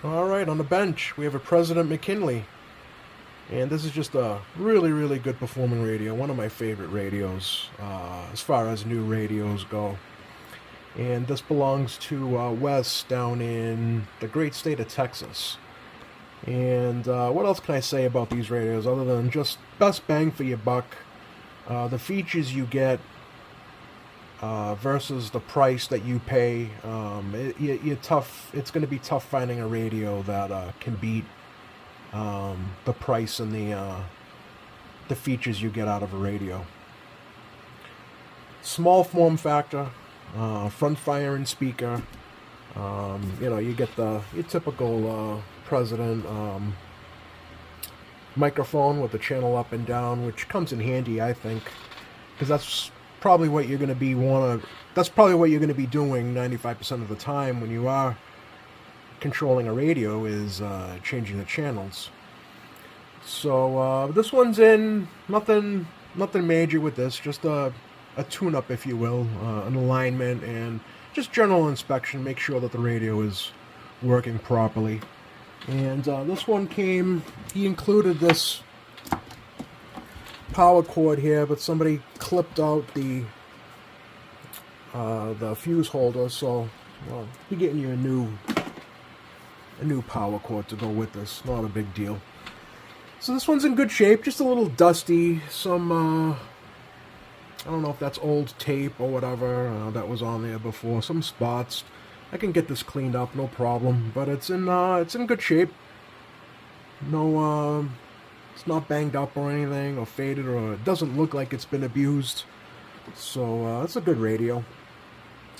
All right, on the bench, we have a President McKinley. And this is just a really, really good performing radio. One of my favorite radios as far as new radios go. And this belongs to Wes down in the great state of Texas. And what else can I say about these radios other than just best bang for your buck? The features you get versus the price that you pay. You're tough. It's going to be tough finding a radio that can beat the price and the features you get out of a radio. Small form factor, front firing speaker. You get your typical President microphone with the channel up and down, which comes in handy, I think, because that's probably what you're going to be That's probably what you're going to be doing 95% of the time when you are controlling a radio, is changing the channels. So this one's in nothing major with this, just a tune-up, if you will, an alignment and just general inspection. Make sure that the radio is working properly. And this one he included this power cord here, but somebody clipped out the fuse holder, so you're getting you a new power cord to go with this. Not a big deal. So this one's in good shape, just a little dusty. Some I don't know if that's old tape or whatever that was on there before. Some spots. I can get this cleaned up, no problem. But it's in good shape. No, it's not banged up or anything, or faded, or it doesn't look like it's been abused. So it's a good radio.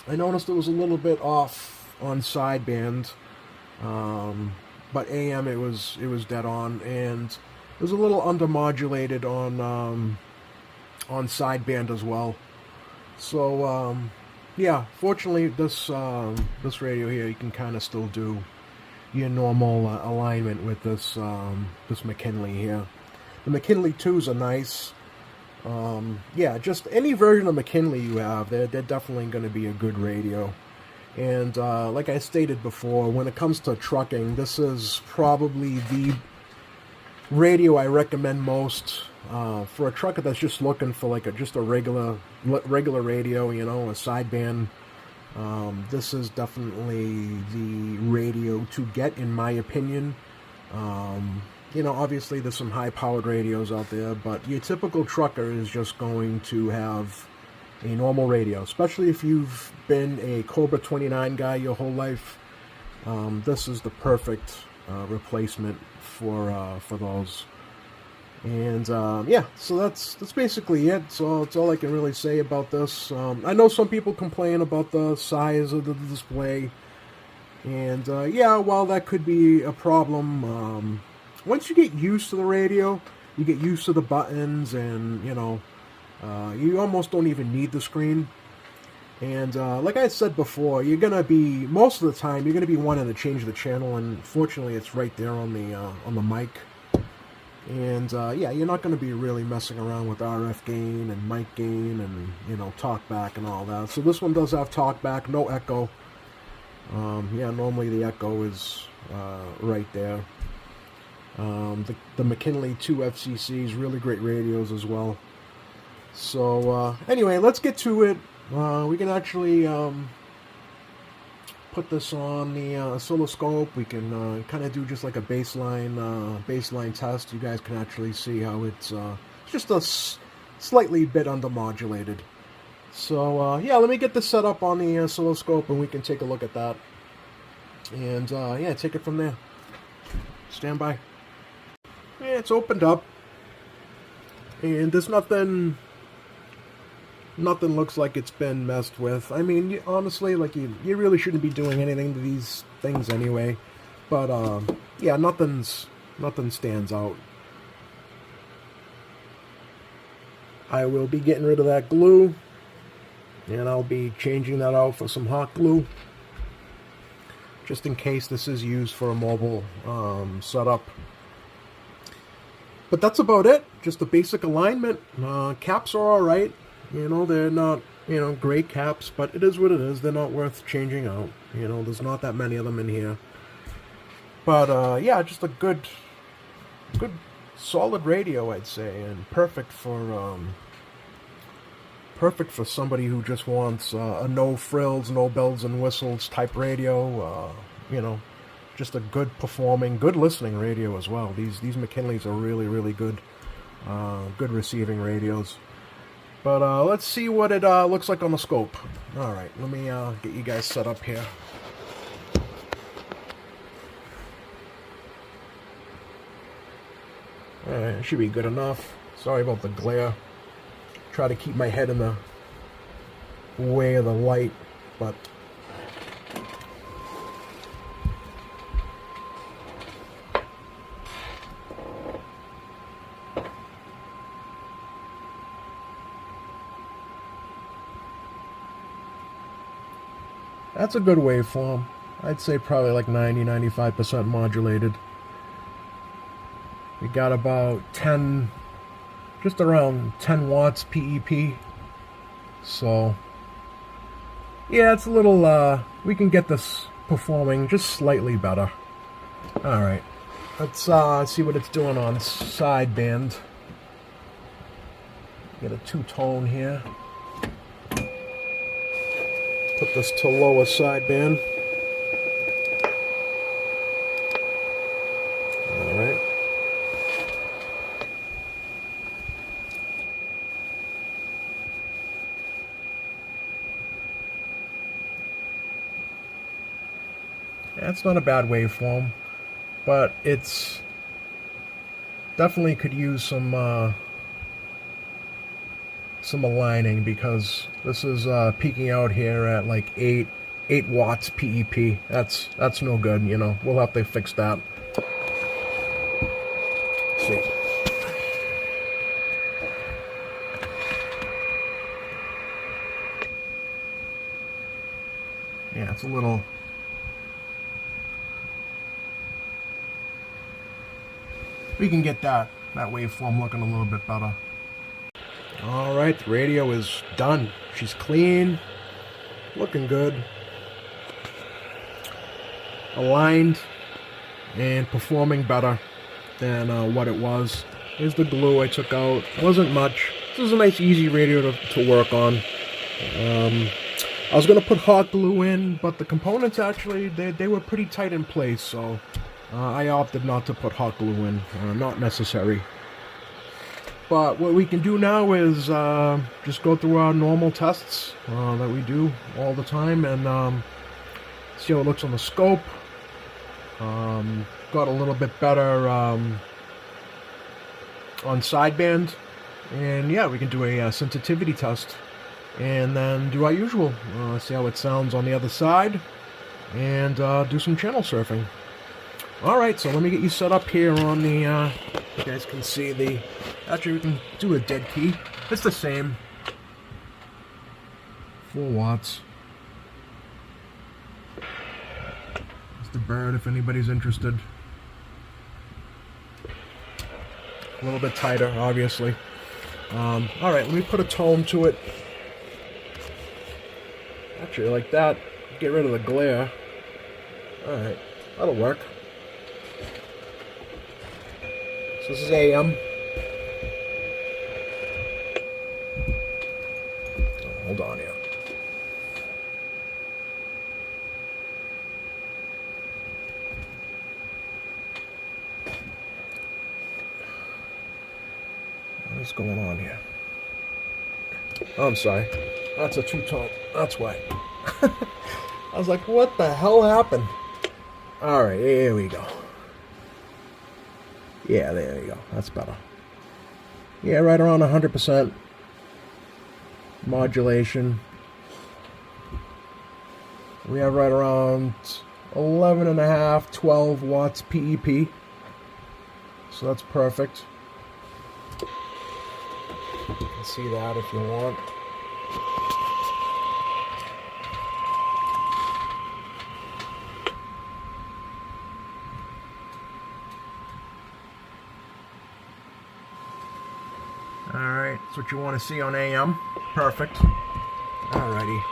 I noticed it was a little bit off on sideband, but AM it was dead on, and it was a little undermodulated on sideband as well. So yeah, fortunately this radio here, you can kind of still do your normal alignment with this McKinley here. The McKinley 2s are nice. Yeah, just any version of McKinley you have, they're definitely going to be a good radio. And like I stated before, when it comes to trucking, this is probably the radio I recommend most for a trucker that's just looking for just a regular radio, a sideband. This is definitely the radio to get, in my opinion. Obviously there's some high-powered radios out there, but your typical trucker is just going to have a normal radio, especially if you've been a Cobra 29 guy your whole life. This is the perfect replacement for those. And yeah, so that's basically it. So that's all I can really say about this. I know some people complain about the size of the display, and yeah, while that could be a problem, once you get used to the radio, you get used to the buttons, and you almost don't even need the screen. And like I said before, most of the time you're gonna be wanting to change the channel, and fortunately it's right there on the mic. And yeah, you're not going to be really messing around with RF gain and mic gain and talk back and all that. So this one does have talk back, no echo. Yeah, normally the echo is right there. The McKinley 2 FCCs, really great radios as well. So anyway, let's get to it. We can actually put this on the oscilloscope. We can kind of do just like a baseline test. You guys can actually see how it's just a slightly bit undermodulated. So yeah, let me get this set up on the oscilloscope, and we can take a look at that. And yeah, take it from there. Stand by. Yeah, it's opened up, and there's nothing looks like it's been messed with. I mean, honestly, you really shouldn't be doing anything to these things anyway. But yeah, nothing stands out. I will be getting rid of that glue, and I'll be changing that out for some hot glue, just in case this is used for a mobile setup. But that's about it. Just the basic alignment. Caps are all right. They're not, great caps, but it is what it is. They're not worth changing out. There's not that many of them in here. But yeah, just a good, solid radio, I'd say, and perfect for somebody who just wants a no frills, no bells and whistles type radio. You know, just a good performing, good listening radio as well. These McKinleys are really, really good, good receiving radios. But let's see what it looks like on the scope. All right, let me get you guys set up here. All right, it should be good enough. Sorry about the glare. Try to keep my head in the way of the light, but that's a good waveform. I'd say probably like 90-95% modulated. We got about 10, just around 10 watts PEP. So, yeah, it's a little, we can get this performing just slightly better. Alright, let's see what it's doing on sideband. Get a two-tone here. Put this to lower sideband. Alright. That's not a bad waveform, but it's definitely could use some aligning, because this is peaking out here at like 8 watts PEP. That's no good, you know. We'll have to fix that. Let's see. Yeah, it's a little. We can get that waveform looking a little bit better. Alright, the radio is done. She's clean, looking good, aligned, and performing better than what it was. Here's the glue I took out. Wasn't much. This is a nice, easy radio to work on. I was going to put hot glue in, but the components actually, they were pretty tight in place, so I opted not to put hot glue in. Not necessary. But what we can do now is just go through our normal tests that we do all the time, and see how it looks on the scope. Got a little bit better on sideband, and yeah, we can do a sensitivity test, and then do our usual. See how it sounds on the other side, and do some channel surfing. Alright, so let me get you set up here on the, you guys can see the, actually we can do a dead key. It's the same. 4 watts. It's the bird if anybody's interested. A little bit tighter, obviously. Alright, let me put a tone to it. Actually, like that, get rid of the glare. Alright, that'll work. So this is AM. Oh, hold on here. What's going on here? Oh, I'm sorry. That's a two-tone. That's why. I was like, what the hell happened? Alright, here we go. Yeah, there you go. That's better. Yeah, right around 100% modulation. We have right around 11.5, 12 watts PEP. So that's perfect. You can see that if you want. Alright, that's what you want to see on AM. Perfect. Alrighty.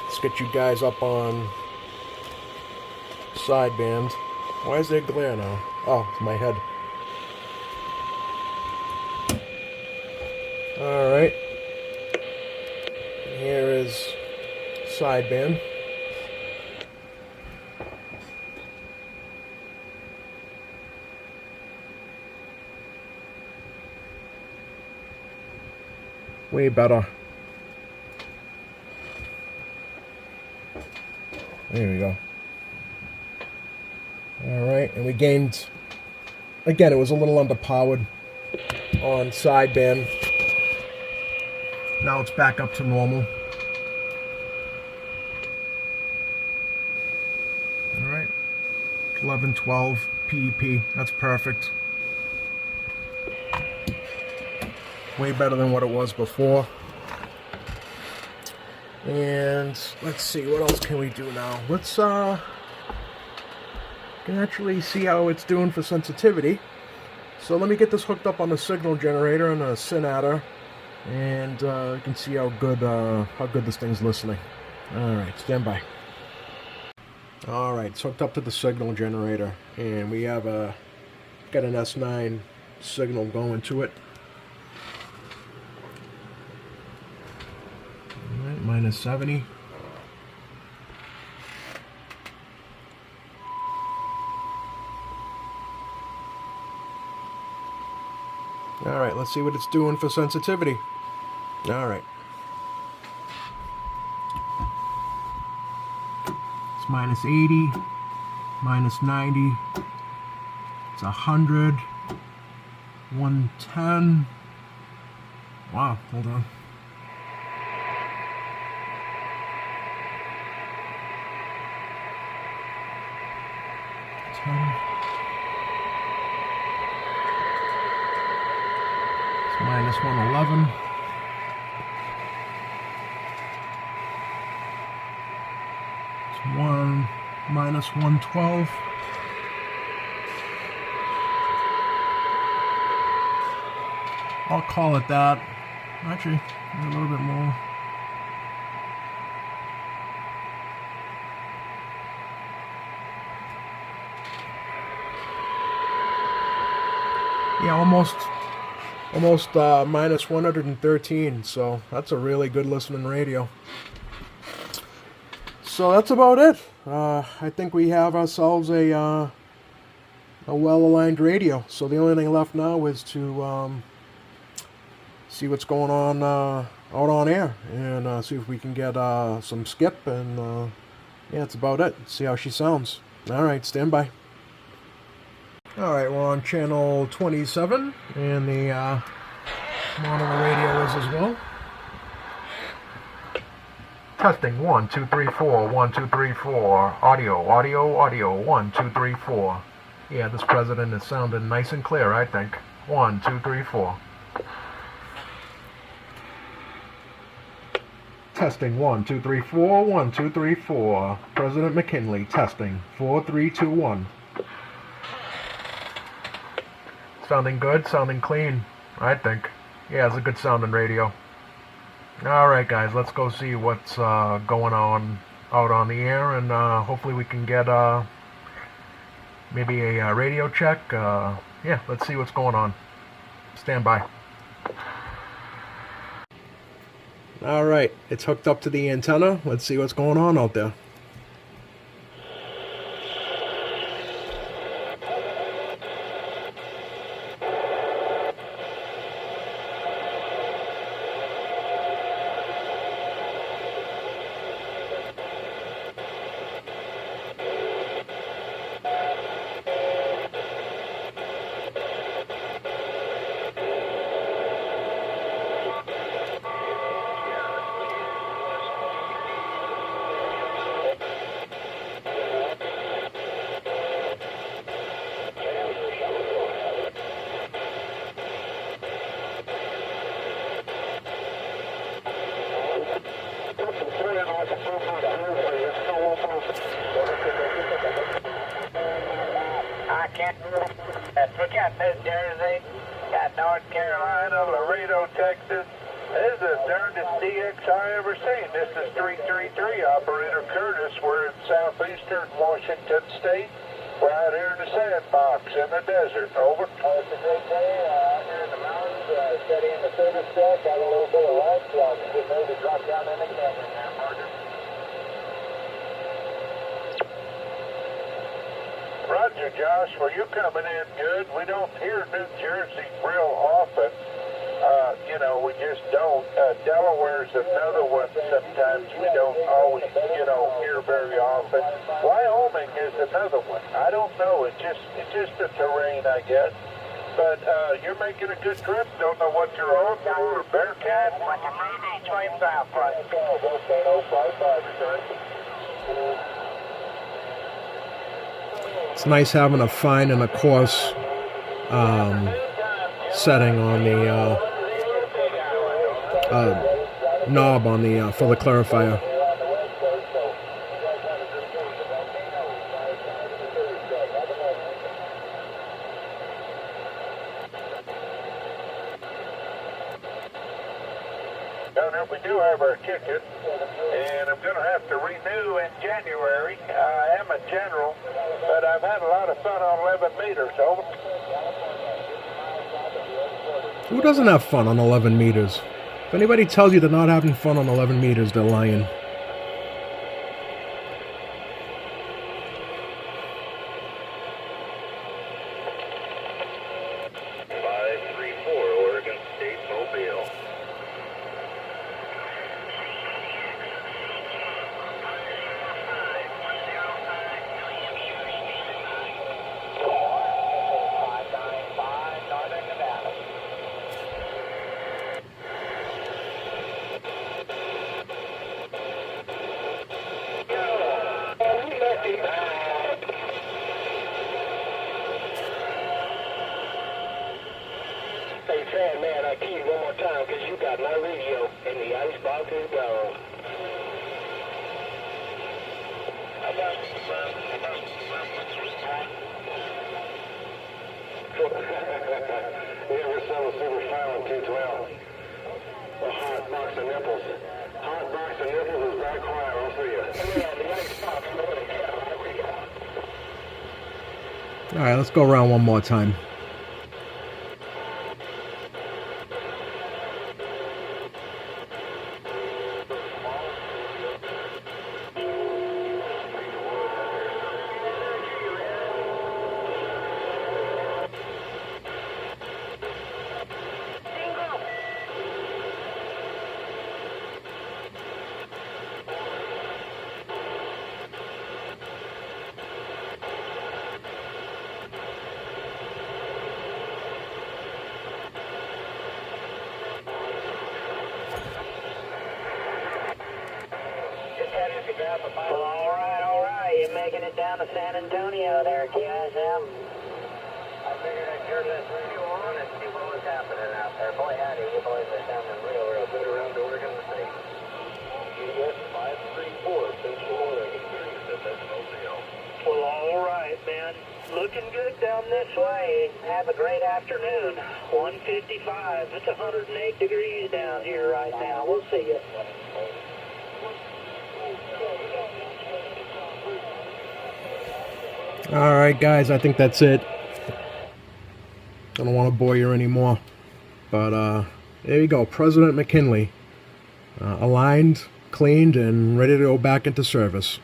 Let's get you guys up on sideband. Why is there glare now? Oh, it's my head. Alright. Here is sideband. Way better. There we go. Alright, and we gained, again, it was a little underpowered on sideband. Now it's back up to normal. Alright, 1112 PEP, that's perfect. Way better than what it was before. And let's see, what else can we do now? Let's can actually see how it's doing for sensitivity. So let me get this hooked up on the signal generator and a SIN adder, and you can see how good this thing's listening. All right, stand by. All right, it's hooked up to the signal generator, and we have got an S9 signal going to it. All right, minus 70. All right, let's see what it's doing for sensitivity. All right. It's minus 80, minus 90. It's 100, 110. Wow, hold on. Minus 111. It's minus 112. I'll call it that. Actually, a little bit more. Yeah, almost minus 113, so that's a really good listening radio. So that's about it. I think we have ourselves a well-aligned radio. So the only thing left now is to see what's going on out on air, and see if we can get some skip, and yeah, that's about it. See how she sounds. All right, stand by. Alright, we're on channel 27, and the monitor radio is as well. Testing 1, 2, 3, 4, 1, 2, 3, 4. Audio, audio, audio, 1, 2, 3, 4. Yeah, this president is sounding nice and clear, I think. 1, 2, 3, 4. Testing 1, 2, 3, 4, 1, 2, 3, 4. President McKinley, testing 4, 3, 2, 1. Sounding good, sounding clean, I think. Yeah, it's a good sounding radio. Alright guys, let's go see what's going on out on the air, and hopefully we can get maybe a radio check. Yeah, let's see what's going on. Stand by. Alright, it's hooked up to the antenna. Let's see what's going on out there. We got New Jersey, got North Carolina, Laredo, Texas, This is the darndest DX I ever seen. This is 333 Operator Curtis. We're in southeastern Washington State, right here in the sandbox in the desert. Over. It's a great day out here in the mountains, steady in the service deck. Got a little bit of light, so I'm getting ready to drop down in the canyon now, partner. Roger, Josh. Well, you coming in good. We don't hear New Jersey real often. You know, we just don't. Delaware's another one sometimes we don't always, hear very often. Wyoming is another one. I don't know. It's just the terrain, I guess. But you're making a good trip. Don't know what you're on or Bearcat. Like a Mayday train south, right? It's nice having a fine and a coarse setting on the knob on the for the clarifier. Governor, we do have our ticket, and I'm going to have to renew in January. I am a general, but I've had a lot of fun on 11 meters. Over. Who doesn't have fun on 11 meters? If anybody tells you they're not having fun on 11 meters, they're lying. Hey, Sam, man, I key you one more time because you got my radio and the icebox is gone. You ever sell a super silent 212? A hot box of nipples. Hot box of nipples is back quiet, I'll see you. Alright, let's go around one more time. All right. You're making it down to San Antonio there, KSM. I figured I'd turn this radio on and see what was happening out there. Boy, howdy, you boys are sounding real good around Oregon State. US 534, Central Oregon. That's no deal. Well, all right, man. Looking good down this way. Have a great afternoon. 155. It's 108 degrees down here right now. We'll see you. Alright guys, I think that's it. I don't want to bore you anymore. But there you go, President McKinley. Aligned, cleaned, and ready to go back into service.